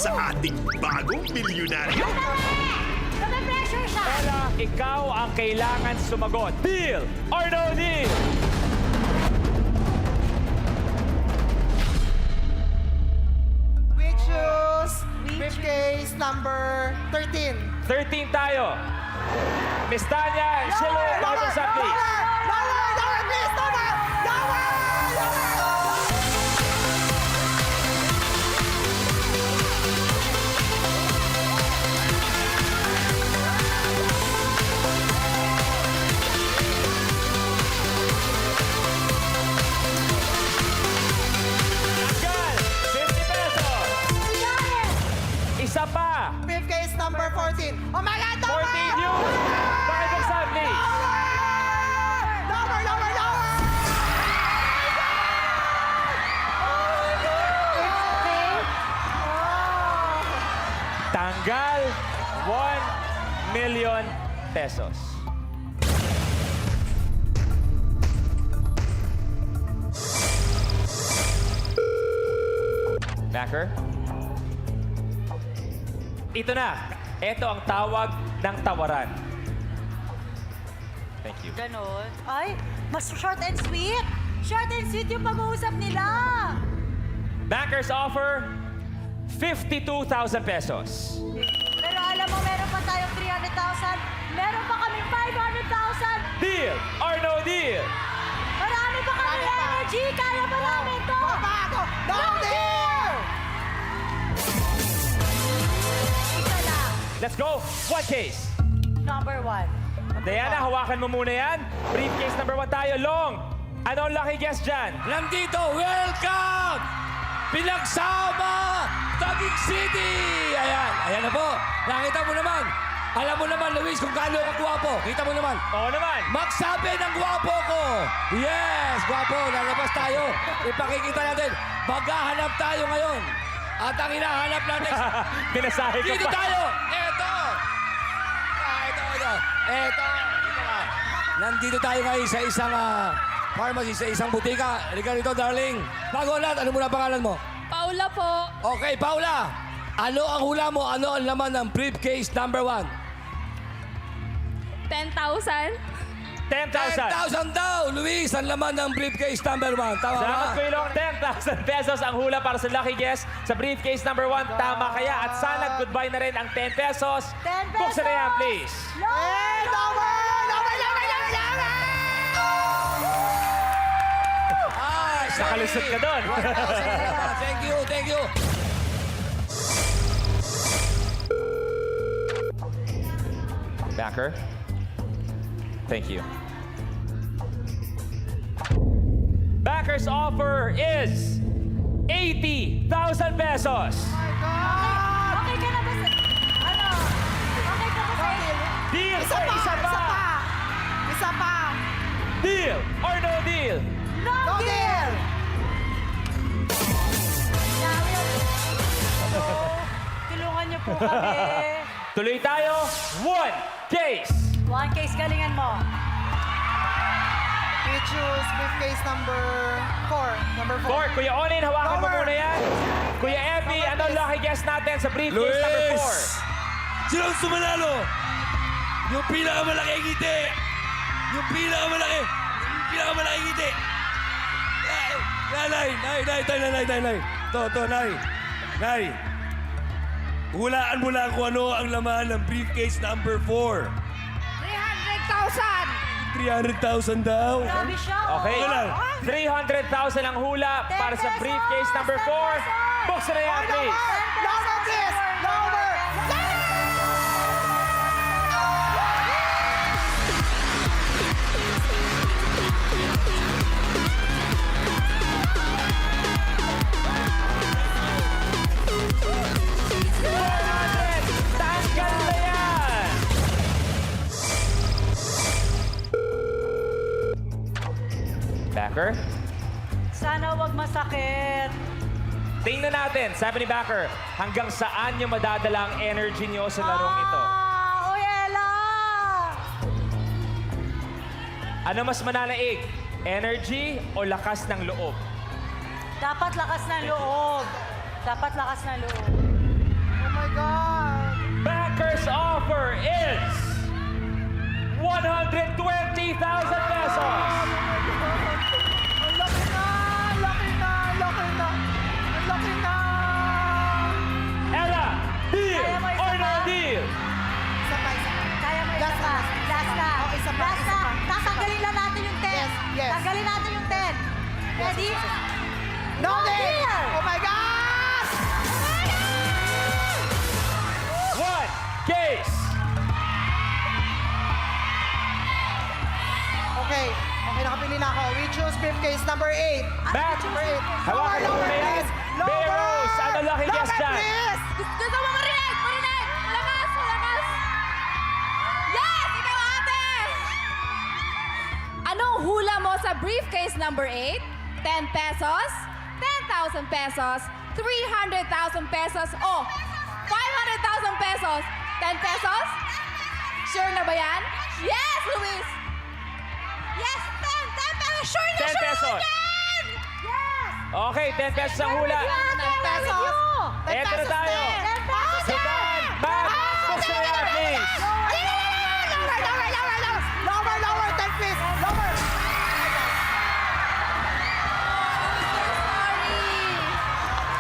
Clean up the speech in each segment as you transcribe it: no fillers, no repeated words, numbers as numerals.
sa ating bagong milyonaryo. Nape-pressure siya! Ella, ikaw ang kailangan sumagot. Deal or no deal? We choose briefcase number 13. 13 tayo. Miss Tanya, Shiloh, Barbosa, please. Lower, please! Lower! Tanggal, 50 pesos. Isa pa. Briefcase number 14. Oh my God! 14 you. Pakibuksan, please. Lower! Tanggal, 1 million pesos. Backer? Ito na. Ito ang tawag ng tawaran. Thank you. Ganon. Ay, mas short and sweet. Short and sweet yung pag-uusap nila. Backers offer 52,000 pesos. Pero alam mo, meron pa tayong 300,000. Meron pa kami 500,000. Deal or no deal? Marami pa kami energy. Kaya pa namin to. No deal! Isa lang. Let's go. One case. Number 1. Diana, hawakan mo muna yan. Briefcase number 1 tayo. Long. Ano ang lucky guess dyan? Nandito, welcome! Pinagsama, Taguig City! Ayan na po. Nakita mo naman. Alam mo naman, Luis, kung gaano ka gwapo. Kita mo naman. Oo naman. Magsabi ng gwapo ko. Yes, gwapo. Lalabas tayo. Ipakikita natin. Maghahanap tayo ngayon. At ang hinahanap natin, Pinasahe ka dito pa. tayo. Eto. Ito. Dito ka. Nandito tayo ngayon sa isang pharmacy, sa isang butika. Halika rito, darling. Bago ang lahat, ano muna pangalan mo? Paula po. Okay, Paula. Ano ang hula mo? Ano ang laman ng briefcase number 1? 10,000. 10,000. 10,000 daw, Luis, ang laman ng briefcase number 1. Tama Salamat ba? ko Ilong. 10,000 pesos ang hula para sa lucky guess sa briefcase number 1. Tama kaya? At sana goodbye na rin ang 10 pesos. 10 pesos! Buksan na yan, please. Lower! Ay, sorry. Nakalusot ka doon. 1,000. Thank you. Backer. Thank you. Backer's offer is 80,000 pesos. Okay ka na ba sa... Ano? Okay ka ba sa... Deal Isa or pa! isa pa? Isa pa! Deal or no deal? No No deal! Tulungan niyo po kami. Tuloy tayo. 1 case. 1 case, galingan mo. We choose briefcase number 4. Number 4. Four. Kuya Onin, hawakan mo Lower. muna yan. Kuya Epi, ano ang lucky guess natin sa briefcase number 4? Sino ang sumanalo? Yung pinakamalaki ngiti. Yung pinakamalaki ngiti. Nay. To, Nay. Hulaan mo lang kung ano ang laman ng briefcase number 4. 300,000 daw. Grabe siya. Okay. Ano lang? 300,000 ang hula 10 para sa pesos! briefcase number 4. 10 pesos! Buksan na yan, please. Lower, please! Lower! Tanggal na yan! Backer? Sana wag masakit. Tingnan natin, sabi ni Backer, hanggang saan nyo madadala ang energy nyo sa larong ito? Uy, Ella! Ano mas mananaig? Energy o lakas ng loob? Dapat lakas ng loob. Oh my God. Banker's offer is 120,000 pesos. Ang laki na! Ang laki na! Ang laki na! Ang laki na! Ella, deal Kaya mo isa or no pa? deal? Isa pa, isa pa. Kaya mo isa Last pa. na, Last na. Oh, isa pa, Last isa na. pa. Tatanggalin lang natin yung 10. Yes, yes. Tanggalin natin yung 10. Ready? No No deal! deal! Oh my God! One case. Okay. Okay, nakapili na ako. We choose briefcase number 8. Back. Number 8. Hawakan mo na yan. Beros, ano lucky guess dyan? please! Gusto mo marinig? Marinig! Malakas! Malakas! Yes! Ikaw ate! Anong hula mo sa briefcase number 8? 10 pesos, 10,000 pesos, 300,000 pesos, o 500,000 pesos. 10 pesos? Sure na ba yan? Yes, Luis! Yes! 10 pesos! Sure na 10 sure pesos. yan! Yes! Okay, 10 pesos ang hula. 10 pesos. 10 Eto na pesos tayo. din. 10 pesos Sudan, Matt, buksan na yan, please. Lower, lower, 10 please. Lower. Sorry!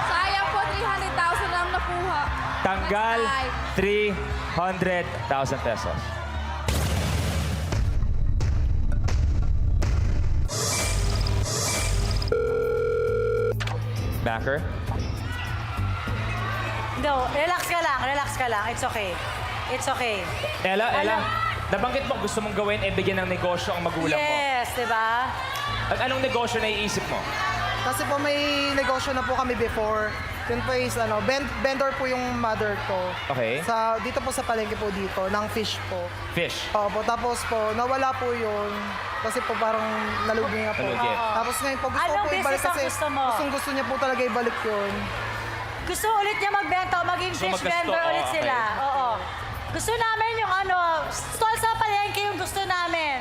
Sayang po, 300,000 lang nakuha. Tanggal Bye. 300,000 pesos. Backer? No, relax ka lang. Relax ka lang. It's okay. It's okay. Ella, nabanggit mo gusto mong gawin e bigyan ng negosyo ang magulang mo. Yes, di ba? At anong negosyo na iisip mo? Kasi po may negosyo na po kami before. Yun po is vendor po yung mother ko. Okay. Dito po sa palengke po dito, ng fish po. Fish. Opo, tapos po, nawala po yun. Kasi po parang nalugi nga po. Nalugi. Tapos ngayon po, gusto Anong ko po ibalik business ang kasi gusto mo? gusto niya po talaga ibalik yun. Gusto ulit niya magbenta o maging Gusto fish maggasto, vendor ulit okay. sila. Oo. Gusto namin yung stall sa palengke yung gusto namin.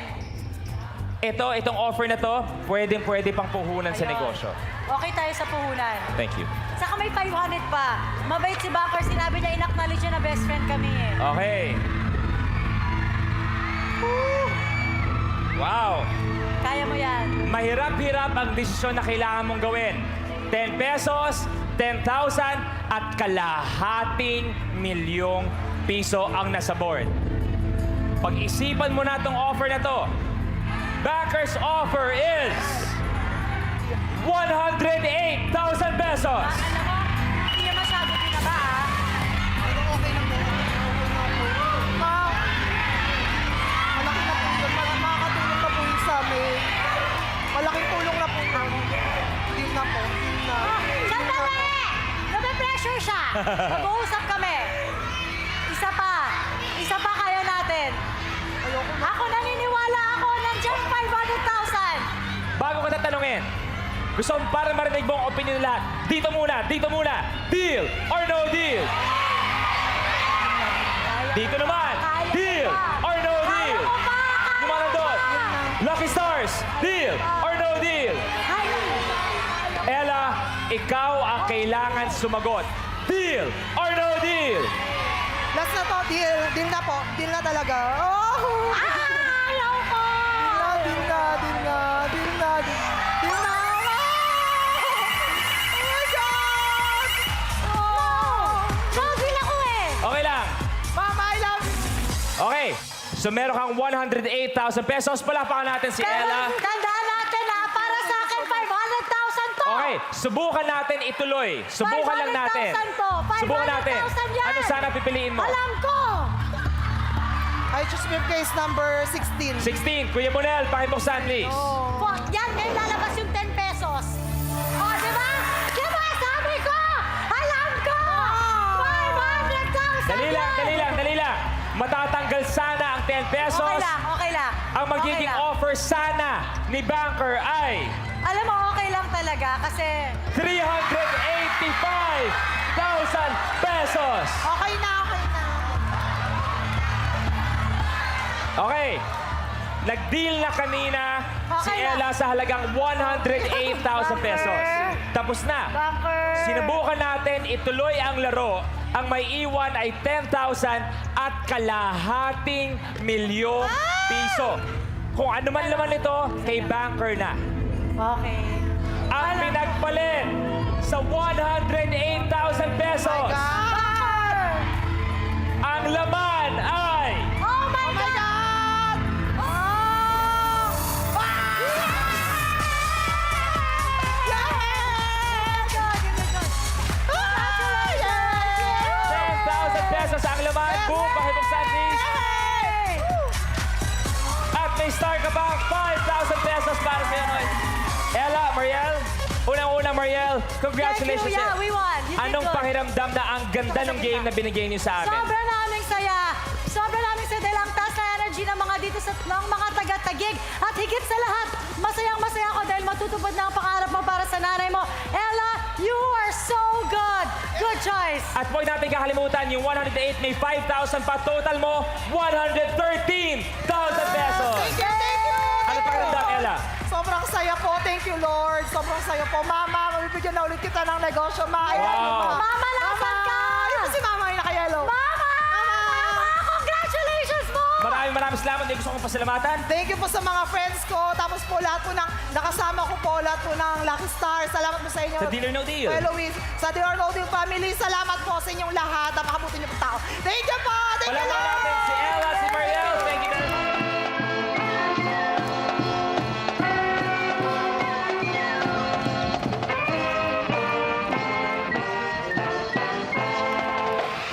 Itong offer na to, pwede pang puhunan sa Ayun. negosyo. Okay tayo sa puhunan. Thank you. Saka may 500 pa. Mabait si Backer, sinabi niya, in-acknowledge niya na best friend kami eh. Okay. Wow! Kaya mo yan. Mahirap-hirap ang desisyon na kailangan mong gawin. 10 pesos, 10,000 at kalahating milyong piso ang nasa board. Pag-isipan mo na itong offer na to. Backer's offer is 108,000 pesos. Alam mo, hindi niya masyado binaba ah. Pero okay na po. Malaki na po yun. Makakatulong na po yun sa amin. Malaking tulong na po yun. Hindi na po. Hindi na. Sandali! Nabe-pressure siya. Mag-uusap kami. Isa pa kaya natin. Ayoko na. Ako naniniwala ako, nandiyan 500,000. Bago ka tatanungin, gusto mo para marinig mo ang opinion ng lahat. Dito muna. Deal or no deal? Dito naman. Kaya Deal mo pa. or no Kaya deal? mo pa. Yung mga nandun. Lucky Stars, deal or no deal? Ella, ikaw ang kailangan sumagot. Deal or no deal? Last na to. Deal. Deal na po. Deal na talaga. Oh! Ayaw ko! Deal na. Deal na. Oh my God! Jogging ako eh. Okay lang. Mama, I love you. Okay. So meron kang 108,000 pesos. Palapakan natin si Ella. Tandaan natin ha, para sa akin 500,000 to. Okay, subukan natin ituloy. Subukan lang natin. 500,000 to. Subukan natin. 500,000 yan. Ano sana pipiliin mo? Alam ko. I choose briefcase number 16. 16. Kuya Monel, pakibuksan please. Po, yan, ngayon lalabas yung 10 pesos. O, di ba? Di ba? Sabi ko! Alam ko! 500,000 Dali yan. lang. Matatanggal sana ang 10 pesos. Okay lang. Ang magiging Okay lang. offer sana ni Banker ay Alam mo, okay lang talaga kasi 385,000 pesos. Okay na. Okay. Nag-deal na kanina si Okay na. Ella sa halagang 108,000 pesos. Tapos na. Banker. Sinubukan natin ituloy ang laro Ang may iwan ay 10,000 at kalahating milyong piso. Kung ano man laman ito, kay banker na. Okay. Ang pinagpalit sa 108,000 pesos. Ang laman ay... Oh my God! Oh! Congratulations! 10,000 pesos ang laman. Boom! Pakibuksan, please. At may star ka pa, 5,000 pesos para sa iyo. Ella, Mariel, unang-una, Mariel, congratulations. Thank you, yeah, we won. You did Anong good. pakiramdam na ang ganda ng game na binigay niyo sa amin? Sobra naming saya. Sobra naming saya dahil ang taas na energy ng mga dito sa ng mga taga-tagig. At higit sa lahat, masayang-masaya ako dahil matutupad na ang pangarap mo para sa nanay mo. Ella, you are so good. Good choice. At huwag natin kakalimutan, yung 108 may 5,000 pa. Total mo, 113,000 pesos. Thank you! Ano pakiramdam, Ella? Sobrang saya po. Thank you, Lord. Sobrang saya po. Mama, mabibigyan na ulit kita ng negosyo. Ma, I love you, Ma. Mama, nasan ka? Ayun si Mama yung naka-yellow. Mama! Mama! Congratulations mo! Maraming salamat. Hindi gusto kong pasalamatan. Thank you po sa mga friends ko. Tapos po lahat po ng nakasama ko po, lahat po ng Lucky Star. Salamat po sa inyo. Sa Deal or No Deal. Kuya Luis, sa Deal or No Deal family, salamat po sa inyong lahat. Napakabuti niyo po tao. Thank you po! Thank you, Palagyan Lord! natin si Ella, si Mariel. Thank you very much.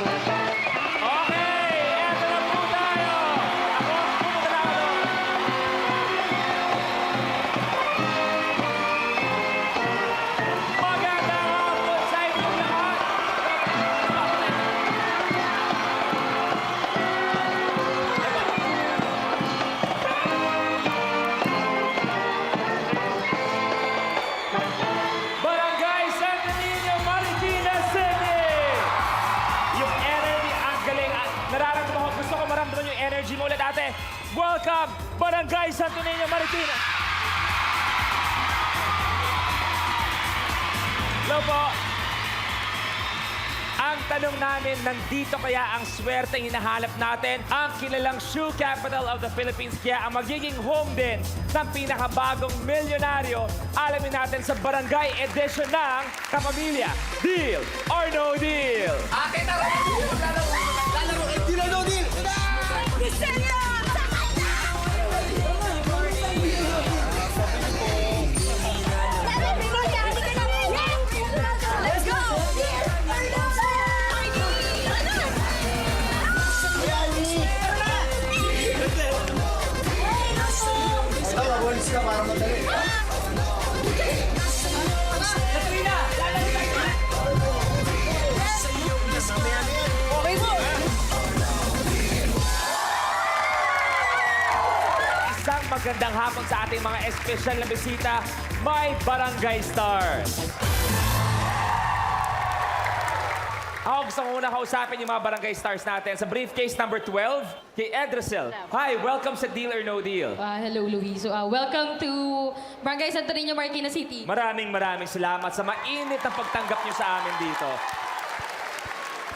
Okay, eto na po tayo. Ako, pumunta na ako. Magandang hapon sa inyong lahat. Barangay Santo Niño, Marikina City! Yung energy, ang galing. Nararamdaman ko, gusto ko maramdaman yung energy mo ulit, ate. Welcome, Barangay Santo Niño, Marikina. Hello po. Ang tanong namin, nandito kaya ang swerte hinahanap natin? Ang kilalang shoe capital of the Philippines, kaya ang magiging home din ng pinakabagong milyonaryo. Alamin natin sa Barangay Edition ng Kapamilya. Deal or No Deal? Let's go! Isang magandang hapon sa ating mga espesyal na bisita, may Barangay Stars. Ako gusto ko muna kausapin yung mga Barangay Stars natin sa briefcase number 12, kay Edricel. Hi, welcome sa Deal or No Deal. Hello, Luis. So, welcome to Barangay Santo Niño, Marikina City. Maraming salamat sa mainit na pagtanggap niyo sa amin dito.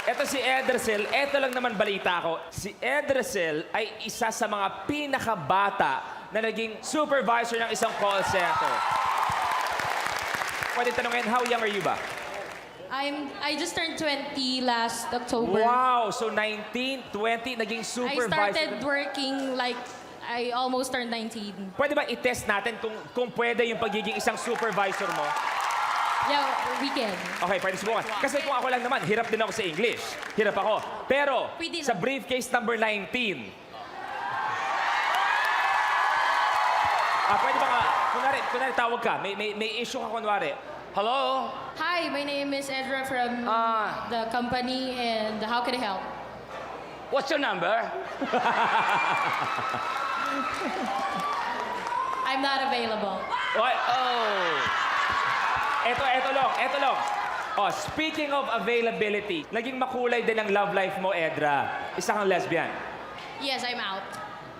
Ito si Edricel, ito lang naman balita ko. Si Edricel ay isa sa mga pinakabata na naging supervisor ng isang call center. Pwede tanungin, how young are you ba? I just turned 20 last October. Wow! So 19, 20, naging I supervisor. started working like I almost turned 19. Pwede ba i-test natin kung pwede yung pagiging isang supervisor mo? Yeah, weekend. Okay, pwede subukan. Kasi kung ako lang naman, hirap din ako sa English. Hirap ako. Pero Pwede sa lang. briefcase number 19, pwede ba nga, kunwari tawag ka, may issue ka kunwari. Hello? Hi, my name is Edra from the company, and how can I help? What's your number? I'm not available. What? Oh. Eto lang. Oh, speaking of availability, naging makulay din ang love life mo, Edra. Isa kang lesbian. Yes, I'm out.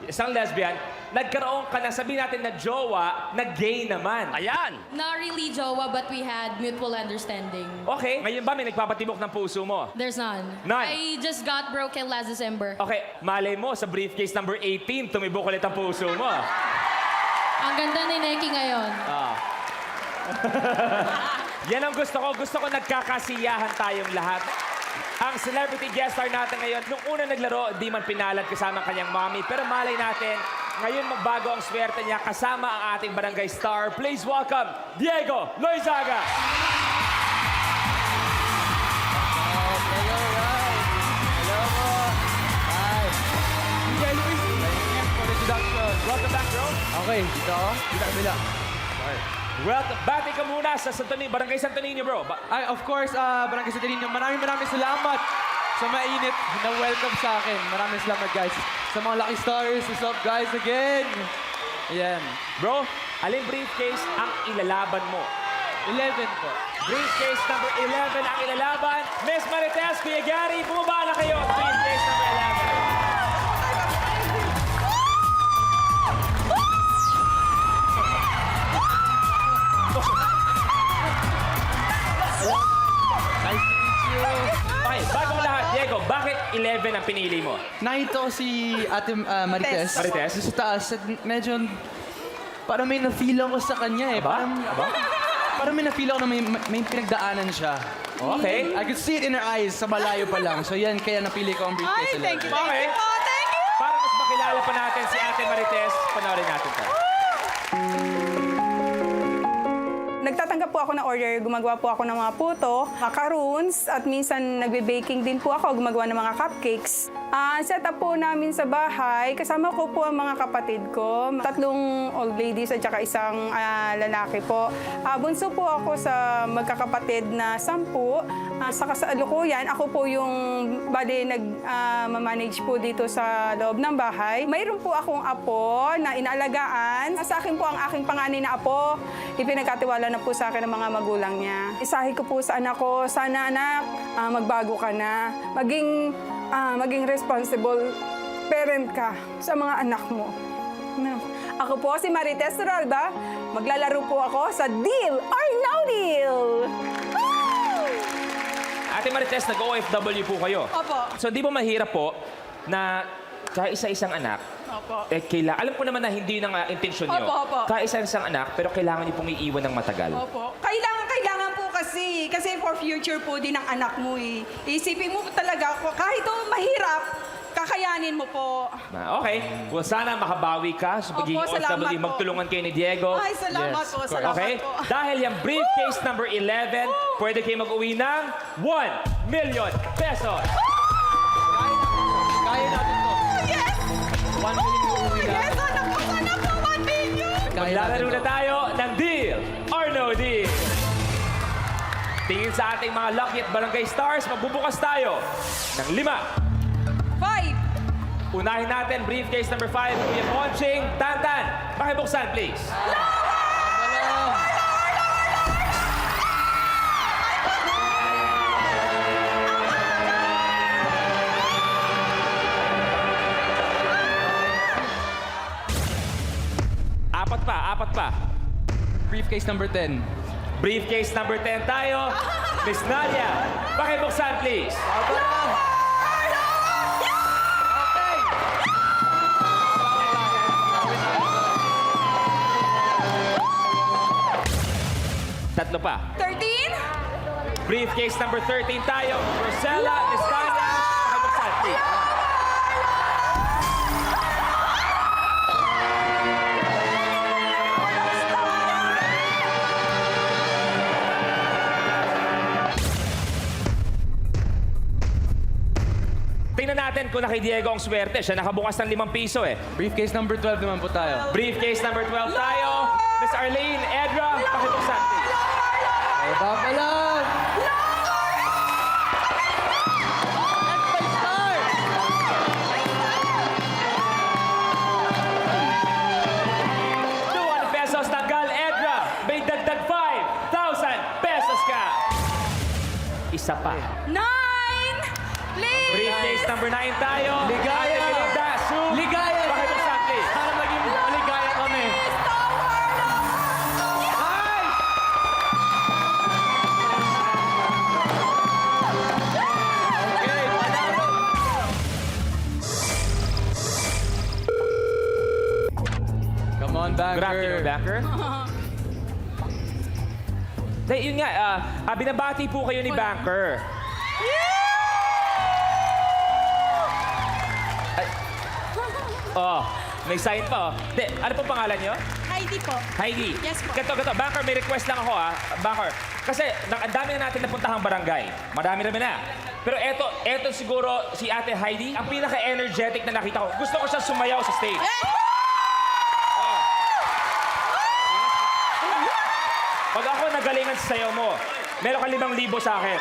Isang lesbian. nagkaroon ka na, sabihin natin na jowa, na gay naman. Ayan! Not really jowa, but we had mutual understanding. Okay, ngayon ba may nagpapatibok ng puso mo? There's none. None? I just got broken last December. Okay, malay mo, sa briefcase number 18, tumibok ulit ang puso mo. Ang ganda ni Neki ngayon. Yan ang gusto ko. Gusto ko nagkakasiyahan tayong lahat. Ang celebrity guest star natin ngayon, nung una naglaro, di man pinalad kasama ang kanyang mommy. Pero malay natin, ngayon magbago ang swerte niya kasama ang ating barangay star. Please welcome, Diego Loizaga! Welcome back, bro. Okay, dito ako. Bila. Well, bati ka muna sa Barangay Santo Niño, bro. Ay, of course, Barangay Santo Niño, maraming salamat sa mainit na welcome sa akin. Maraming salamat, guys. Sa mga Lucky Stars, what's up, guys, again? Ayan. Bro, aling briefcase ang ilalaban mo? 11 po. Briefcase number 11 ang ilalaban. Miss Marites, Kuya Gary, bumaba na kayo. Briefcase number 11. Nice to meet you. Okay, bagong lahat, Diego, bakit 11 ang pinili mo? Nakita ko si Ate Marites. Marites? Sa taas. At medyo, parang may na-feel ako sa kanya eh. Parang may na-feel ako na may pinagdaanan siya. Okay. I could see it in her eyes sa malayo pa lang. So yan, kaya napili ko ang briefcase. Ay, thank you, Okay. thank you po, thank you! Para mas makilala pa natin si Ate Marites, panoorin natin to. Nagtatanggap po ako ng order, gumagawa po ako ng mga puto, macaroons, at minsan nagbe-baking din po ako, gumagawa ng mga cupcakes. Set up po namin sa bahay, kasama ko po ang mga kapatid ko, 3 old ladies at saka isang lalaki po. Bunso po ako sa magkakapatid na 10. Sa kasalukuyan, ako po yung nag-manage po dito sa loob ng bahay. Mayroon po akong apo na inaalagaan. Sa akin po ang aking panganay na apo, ipinagkatiwala na po sa akin ng mga magulang niya. Isahi ko po sa anak ko, sana anak, magbago ka na. Maging responsible parent ka sa mga anak mo. Ako po si Marites Toralba. Maglalaro po ako sa Deal or No Deal. Ate Marites, nag-OFW po kayo. Opo. So, di ba mahirap po na kahit isa-isang anak, Opo. alam ko naman na hindi yun ang intensyon nyo. Opo. Kahit isa-isang anak, pero kailangan nyo pong iiwan ng matagal. Opo. Kailangan po kasi for future po din ng anak mo eh. Isipin mo talaga, kahit mahirap, kakayanin mo po. Okay. Well, sana makabawi ka sa pagiging Opo, salamat OFW. po. Magtulungan kayo ni Diego. Ay, salamat po, salamat Okay? po. Dahil yung briefcase number 11, pwede kayo mag-uwi ng 1 million pesos. Kaya natin to. Yes! 1 million po uwi na. Yes, sana po, 1 million! Maglalaro na tayo ng Deal or No Deal. Tingin sa ating mga lucky at barangay stars, magbubukas tayo ng 5. 5. Unahin natin, briefcase number 5, Kuya Ponching, Tantan. Pakibuksan, please. Apat pa. Briefcase number 10. Briefcase number 10 tayo. Miss Nadia, pakibuksan, please. Tatlo pa. 13. Briefcase number 13 tayo. Rosella, Miss Tanya, pakibuksan, please. Tingnan natin kung na kay Diego ang swerte. Siya nakabukas ng 5 piso eh. Briefcase number 12 naman po tayo. Briefcase number 12 tayo. Miss Arlene, Edra, pakibuksan, please. Ay, babalag! Pesos tanggal, Edra. May dagdag 5,000 pesos ka. Isa pa. 9. Please. Briefcase number 9 tayo. Ligaya! Ate Belinda, Sue, Ligaya! pakibuksan, please. Para maging kami. Okay, panalo. Come on, banker. Good afternoon, Banker. Yun nga, binabati po kayo ni Banker. Ay. Oh, may sign pa, oh. Ano po pangalan niyo? Heidi po. Heidi. Yes po. Ganito. Banker, may request lang ako, Banker. Kasi ang dami na natin napuntahang barangay. Marami na. Pero eto siguro si Ate Heidi, ang pinaka-energetic na nakita ko. Gusto ko siya sumayaw sa stage. Pag ako nagalingan sa sayaw mo, meron ka 5,000 sa akin.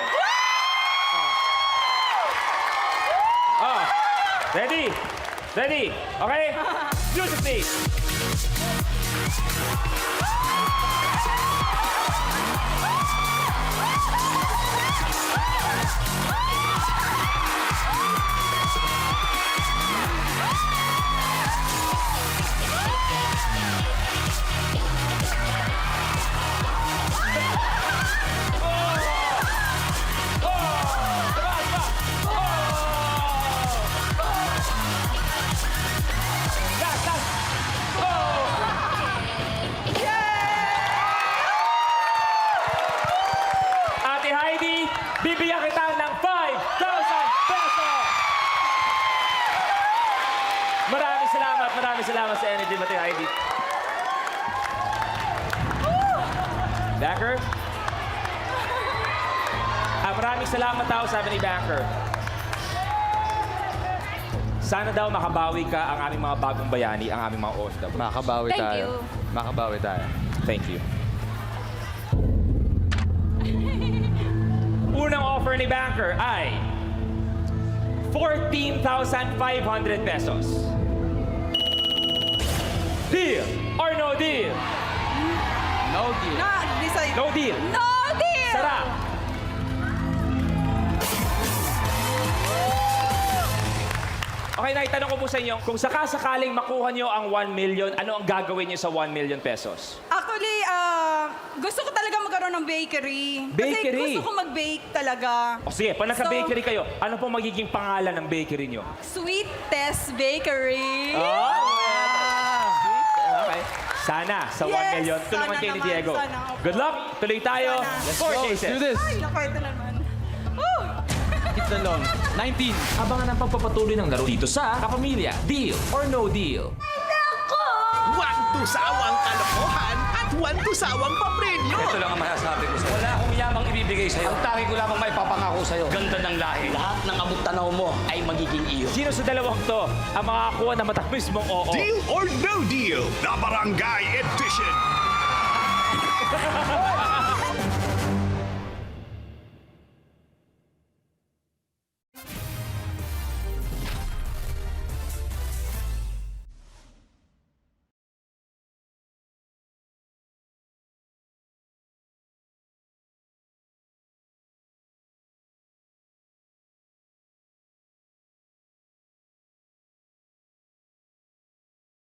Oh. Ready? Ready? Okay? Music, please. Ate Heidi, bibigyan kita ng 5,000 pesos! Maraming salamat sa energy mo, Ate Heidi. Banker? Maraming salamat daw, sabi ni Banker. Sana daw makabawi ka ang aming mga bagong bayani, ang aming mga OFW. Makabawi Thank tayo. you. Makabawi tayo. Thank you. Unang offer ni Banker ay 14,500 pesos. Deal or no deal? No deal. Decide. No deal. No deal! Sarap. Okay, naitanong ko po sa inyo, kung sakasakaling makuha nyo ang 1 million, ano ang gagawin nyo sa 1 million pesos? Actually, gusto ko talaga magkaroon ng bakery. Bakery? Kasi gusto ko mag-bake talaga. O sige, pag nagka-bakery kayo, ano po magiging pangalan ng bakery nyo? Sweet Tess Bakery. Okay. Sana sa 1 Yes, million, tulungan sana kayo ni naman, Diego. sana, opo. Good luck, tuloy tayo. Sana. 4 Let's cases. do this. Ay, naku, ito naman. Woo! It's alone. 19. Abangan ang pagpapatuloy ng laro dito sa Kapamilya. Deal or no deal? Wagtusawang kalokohan at wagtusawang papremyo. Ito lang ang masasabi ko sa'yo. Wala akong yamang ibibigay sa'yo. Ang tangi ko lamang may papangako sa'yo. Ganda ng lahi. Lahat ng abot tanaw mo ay magiging iyo. Sino sa dalawang to ang makakakuha ng matamis mong oo? Deal or no deal? The Barangay Edition.